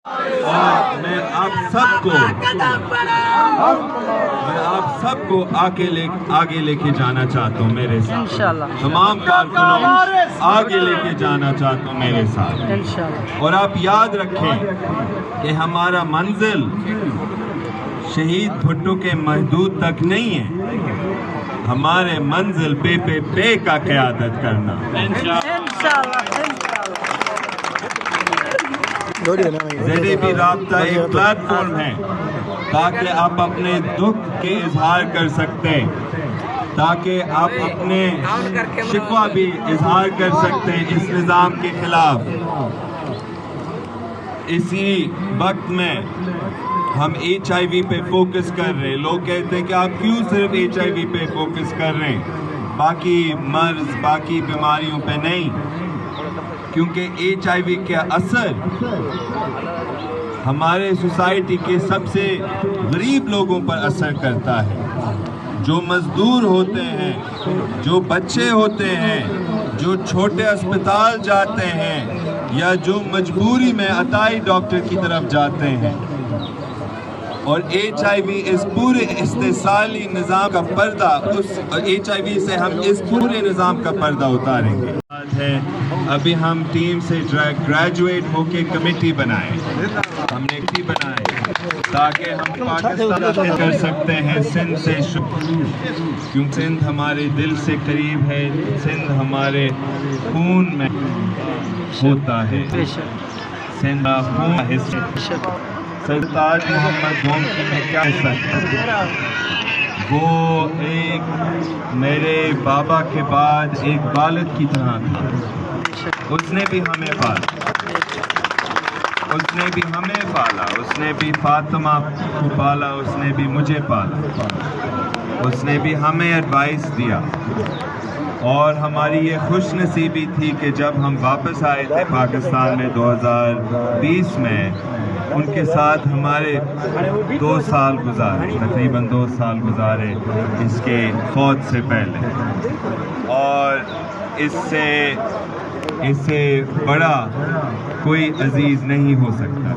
اور میں آپ سب کو آگے لے کے جانا چاہتا ہوں میرے ساتھ انشاءاللہ. تمام کارکنوں آگے لے کے جانا چاہتا ہوں میرے ساتھ انشاءاللہ. اور آپ یاد رکھیں کہ ہمارا منزل شہید بھٹو کے محدود تک نہیں ہے. ہمارے منزل پہ کا قیادت کرنا ZAB رابطہ ایک پلیٹ فارم ہے تاکہ آپ اپنے دکھ کے اظہار کر سکتے ہیں، تاکہ آپ اپنے شکوہ بھی اظہار کر سکتے ہیں اس نظام کے خلاف. اسی وقت میں ہم HIV پہ فوکس کر رہے ہیں. لوگ کہتے ہیں کہ آپ کیوں صرف HIV پہ فوکس کر رہے ہیں، باقی مرض باقی بیماریوں پہ نہیں؟ کیونکہ HIV کا اثر ہمارے سوسائٹی کے سب سے غریب لوگوں پر اثر کرتا ہے. جو مزدور ہوتے ہیں، جو بچے ہوتے ہیں، جو چھوٹے اسپتال جاتے ہیں یا جو مجبوری میں عطائی ڈاکٹر کی طرف جاتے ہیں. اور HIV اس پورے استحصالی نظام کا پردہ HIV سے ہم اس پورے نظام کا پردہ اتاریں گے. ابھی ہم ٹیم سے گریجویٹ ہو کے کمیٹی بنائے، ہم نے کمیٹی بنائے تاکہ ہم پاکستان کر سکتے ہیں سندھ سے، کیونکہ سندھ ہمارے دل سے قریب ہے، سندھ ہمارے خون میں ہوتا ہے، سندھ خون حصہ. سرتاج محمد گومتی میں کیا حصہ ہے؟ وہ ایک میرے بابا کے بعد ایک والد کی طرح تھا. اس نے بھی ہمیں پالا، اس نے بھی ہمیں پالا، اس نے بھی فاطمہ کو پالا، اس نے بھی مجھے پالا، اس نے بھی ہمیں ایڈوائس دیا. اور ہماری یہ خوش نصیبی تھی کہ جب ہم واپس آئے تھے پاکستان میں 2020 میں، ان کے ساتھ ہمارے 2 سال گزارے، تقریباً 2 سال گزارے اس کے فوت سے پہلے. اور اس سے بڑا کوئی عزیز نہیں ہو سکتا.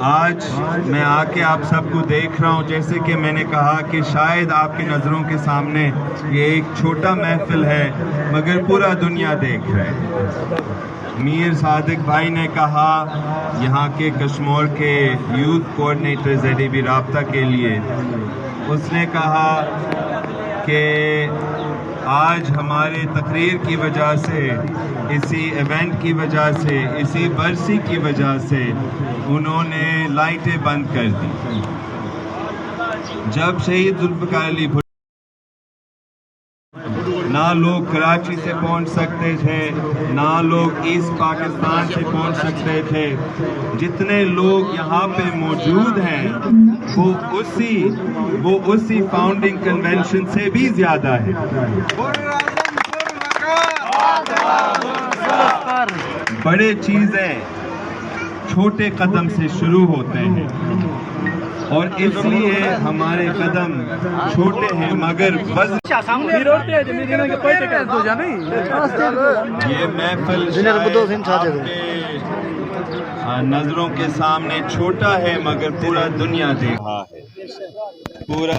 آج میں آ کے آپ سب کو دیکھ رہا ہوں، جیسے کہ میں نے کہا کہ شاید آپ کی نظروں کے سامنے یہ ایک چھوٹا محفل ہے مگر پورا دنیا دیکھ رہا ہے. میر صادق بھائی نے کہا، یہاں کے کشمور کے یوتھ کوآرڈینیٹر ZAB رابطہ کے لیے، اس نے کہا کہ آج ہمارے تقریر کی وجہ سے، اسی ایونٹ کی وجہ سے، اسی برسی کی وجہ سے انہوں نے لائٹیں بند کر دی. جب شہید ذوالفقار علی بھٹو نہ لوگ کراچی سے پہنچ سکتے تھے، نہ لوگ ایسٹ پاکستان سے پہنچ سکتے تھے، جتنے لوگ یہاں پہ موجود ہیں وہ اسی فاؤنڈنگ کنونشن سے بھی زیادہ ہے. بڑے چیزیں چھوٹے قدم سے شروع ہوتے ہیں، اور اس لیے ہمارے قدم چھوٹے ہیں مگر یہ محفل نظروں کے سامنے چھوٹا ہے مگر پورا دنیا دیکھ رہا ہے. پورا